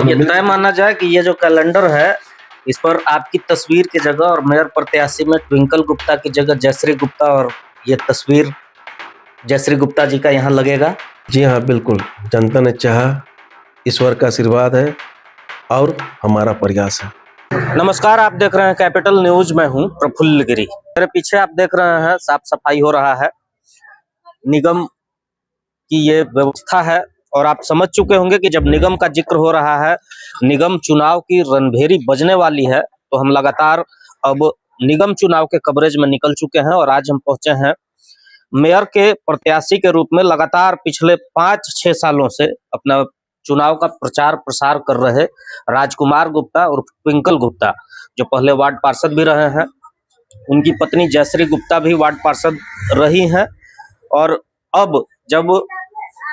ये तय माना जाए कि ये जो कैलेंडर है, इस पर आपकी तस्वीर की जगह और मेयर प्रत्याशी में ट्विंकल गुप्ता की जगह जयश्री गुप्ता और ये तस्वीर जयश्री गुप्ता जी का यहाँ लगेगा। जी हाँ, बिल्कुल। जनता ने चाहा, ईश्वर का आशीर्वाद है और हमारा प्रयास है। नमस्कार, आप देख रहे हैं कैपिटल न्यूज। मैं हूं प्रफुल्ल गिरी। मेरे पीछे आप देख रहे हैं साफ सफाई हो रहा है, निगम की ये व्यवस्था है। और आप समझ चुके होंगे कि जब निगम का जिक्र हो रहा है, निगम चुनाव की रणभेरी बजने वाली है, तो हम लगातार अब निगम चुनाव के कवरेज में निकल चुके हैं। और आज हम पहुंचे हैं मेयर के प्रत्याशी के रूप में लगातार पिछले 5-6 सालों से अपना चुनाव का प्रचार प्रसार कर रहे राजकुमार गुप्ता और ट्विंकल गुप्ता, जो पहले वार्ड पार्षद भी रहे हैं। उनकी पत्नी जयश्री गुप्ता भी वार्ड पार्षद रही हैं। और अब जब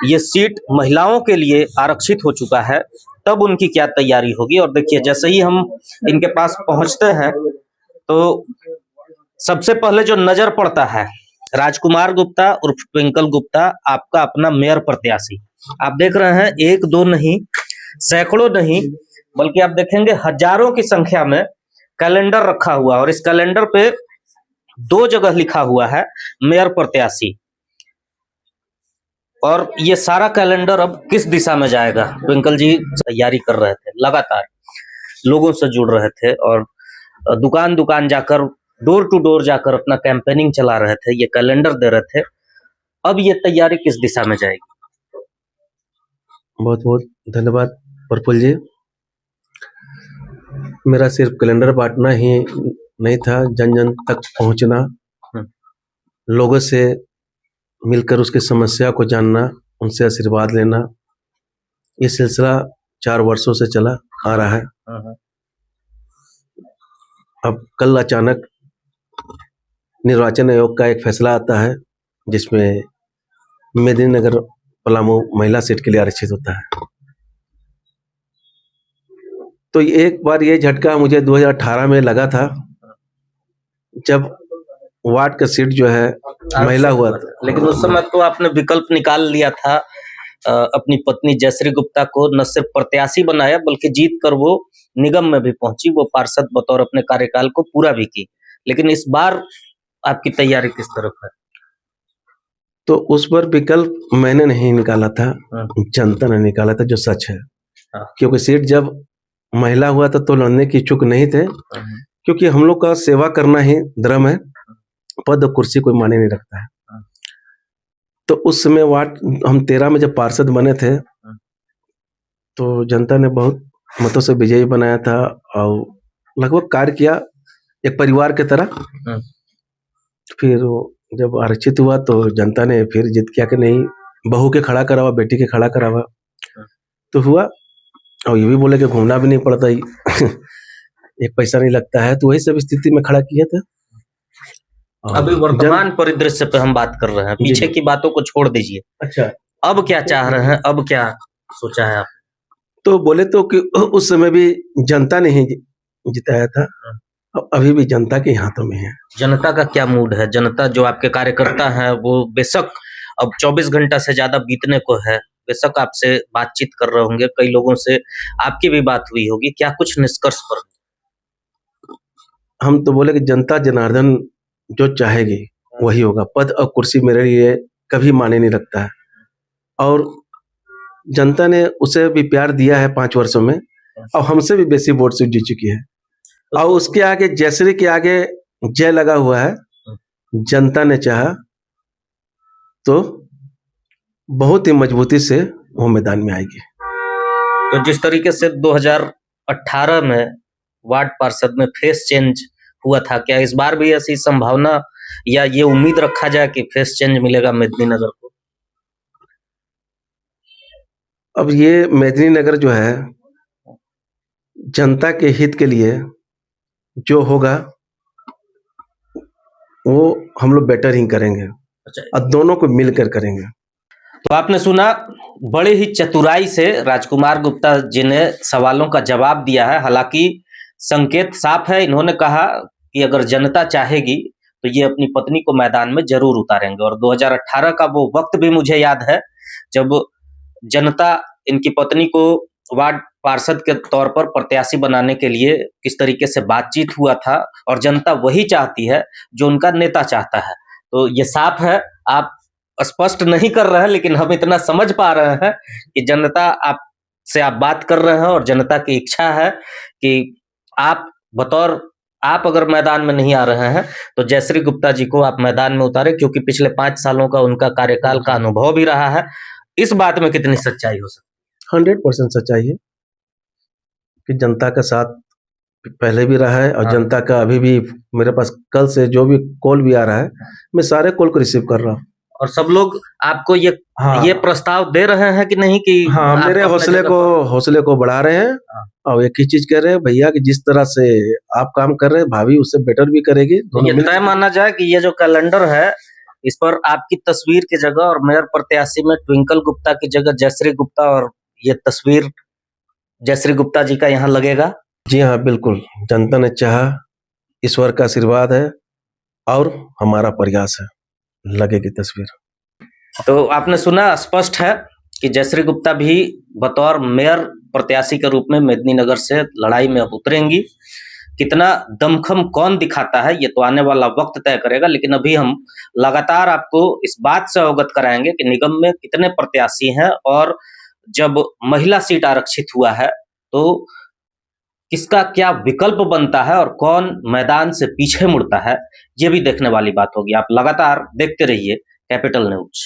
ये सीट महिलाओं के लिए आरक्षित हो चुका है, तब उनकी क्या तैयारी होगी। और देखिए, जैसे ही हम इनके पास पहुंचते हैं तो सबसे पहले जो नजर पड़ता है, राजकुमार गुप्ता और ट्विंकल गुप्ता, आपका अपना मेयर प्रत्याशी। आप देख रहे हैं, एक दो नहीं, सैकड़ों नहीं, बल्कि आप देखेंगे हजारों की संख्या में कैलेंडर रखा हुआ। और इस कैलेंडर पे 2 जगह लिखा हुआ है मेयर प्रत्याशी। और ये सारा कैलेंडर अब किस दिशा में जाएगा, ट्विंकल जी तैयारी कर रहे थे, लगातार लोगों से जुड़ रहे थे और दुकान दुकान जाकर, डोर टू डोर जाकर अपना कैंपेनिंग चला रहे थे, ये कैलेंडर दे रहे थे। अब ये तैयारी किस दिशा में जाएगी? बहुत बहुत धन्यवाद प्रफुल्ल जी। मेरा सिर्फ कैलेंडर बांटना ही नहीं था, जन जन तक पहुंचना, लोगों से मिलकर उसकी समस्या को जानना, उनसे आशीर्वाद लेना, ये सिलसिला 4 वर्षों से चला आ रहा है। अब कल अचानक निर्वाचन आयोग का एक फैसला आता है, जिसमें मेदिनीनगर पलामू महिला सीट के लिए आरक्षित होता है। तो एक बार ये झटका मुझे 2018 में लगा था, जब वार्ड का सीट जो है महिला हुआ था। लेकिन उस समय तो आपने विकल्प निकाल लिया था, अपनी पत्नी जयश्री गुप्ता को न सिर्फ प्रत्याशी बनाया, बल्कि जीत कर वो निगम में भी पहुंची, वो पार्षद बतौर अपने कार्यकाल को पूरा भी की। लेकिन इस बार आपकी तैयारी किस तरफ है? तो उस पर विकल्प मैंने नहीं निकाला था, जनता ने निकाला था, जो सच है। क्योंकि सीट जब महिला हुआ था तो लड़ने की इच्छुक नहीं थे, क्योंकि हम लोग का सेवा करना ही धर्म है, पद और कुर्सी कोई माने नहीं रखता है। तो उस समय वार्ड हम 13 में जब पार्षद बने थे, तो जनता ने बहुत मतों से विजयी बनाया था और लगभग कार्य किया एक परिवार की तरह। फिर जब आरक्षित हुआ तो जनता ने फिर जिद किया कि नहीं, बहू के खड़ा करावा, बेटी के खड़ा करावा, तो हुआ। और ये भी बोले कि घूमना भी नहीं पड़ता ही एक पैसा नहीं लगता है, तो वही सब स्थिति में खड़ा किया था। अभी वर्तमान परिदृश्य पे हम बात कर रहे हैं, पीछे की बातों को छोड़ दीजिए। अच्छा, अब क्या चाह रहे हैं, अब क्या सोचा है आप? तो बोले तो कि उस समय भी जनता ने ही जिताया था, अभी भी जनता के हाथों में है। जनता का क्या मूड है? जनता जो आपके कार्यकर्ता हैं, वो बेशक अब 24 घंटा से ज्यादा बीतने को है, बेशक आपसे बातचीत कर रहे होंगे, कई लोगों से आपकी भी बात हुई होगी, क्या कुछ निष्कर्ष पर? हम तो बोले कि जनता जनार्दन जो चाहेगी वही होगा। पद और कुर्सी मेरे लिए कभी माने नहीं रखता है, और जनता ने उसे भी प्यार दिया है 5 वर्षों में, और हमसे भी बेसी वोट से जीत चुकी है। और उसके आगे जयश्री के आगे जय लगा हुआ है। जनता ने चाहा तो बहुत ही मजबूती से वो मैदान में आएगी। तो जिस तरीके से 2018 में वार्ड पार्षद में फेस चेंज हुआ था, क्या इस बार भी ऐसी संभावना या ये उम्मीद रखा जाए कि फेस चेंज मिलेगा मेदिनीनगर को? अब ये मेदिनीनगर जो है, जनता के हित के लिए जो होगा वो हम लोग बेटर ही करेंगे। अच्छा, और दोनों को मिलकर करेंगे। तो आपने सुना, बड़े ही चतुराई से राजकुमार गुप्ता जी ने सवालों का जवाब दिया है। हालांकि संकेत साफ है, इन्होंने कहा कि अगर जनता चाहेगी तो ये अपनी पत्नी को मैदान में जरूर उतारेंगे। और 2018 का वो वक्त भी मुझे याद है, जब जनता इनकी पत्नी को वार्ड पार्षद के तौर पर प्रत्याशी बनाने के लिए किस तरीके से बातचीत हुआ था और जनता वही चाहती है जो उनका नेता चाहता है। तो ये साफ है, आप स्पष्ट नहीं कर रहे हैं, लेकिन हम इतना समझ पा रहे हैं कि जनता आपसे आप बात कर रहे हैं और जनता की इच्छा है कि आप अगर मैदान में नहीं आ रहे हैं तो जयश्री गुप्ता जी को आप मैदान में उतारे, क्योंकि पिछले 5 सालों का उनका कार्यकाल का अनुभव भी रहा है। इस बात में कितनी सच्चाई हो सकती है? 100% सच्चाई है कि जनता का साथ पहले भी रहा है और जनता का अभी भी मेरे पास कल से जो भी कॉल भी आ रहा है, मैं सारे कॉल को रिसीव कर रहा हूँ। और सब लोग आपको ये प्रस्ताव दे रहे हैं कि नहीं कि मेरे हौसले को बढ़ा रहे हैं और एक ही चीज कह रहे हैं, भैया कि जिस तरह से आप काम कर रहे हैं भाभी उससे बेटर भी करेगी। ये तय माना जाए कि ये जो कैलेंडर है इस पर आपकी तस्वीर की जगह और मेयर प्रत्याशी में ट्विंकल गुप्ता की जगह जयश्री गुप्ता, और ये तस्वीर जयश्री गुप्ता जी का यहाँ लगेगा। जी हाँ, बिल्कुल, जनता ने चाहा, ईश्वर का आशीर्वाद है और हमारा प्रयास है, लगेगी तस्वीर। तो आपने सुना, स्पष्ट है कि जयश्री गुप्ता भी बतौर मेयर प्रत्याशी के रूप में मेदिनीनगर से लड़ाई में उतरेंगी। कितना दमखम कौन दिखाता है ये तो आने वाला वक्त तय करेगा, लेकिन अभी हम लगातार आपको इस बात से अवगत कराएंगे कि निगम में कितने प्रत्याशी हैं और जब महिला सीट आरक्षित हुआ है तो किसका क्या विकल्प बनता है और कौन मैदान से पीछे मुड़ता है, ये भी देखने वाली बात होगी। आप लगातार देखते रहिए कैपिटल न्यूज।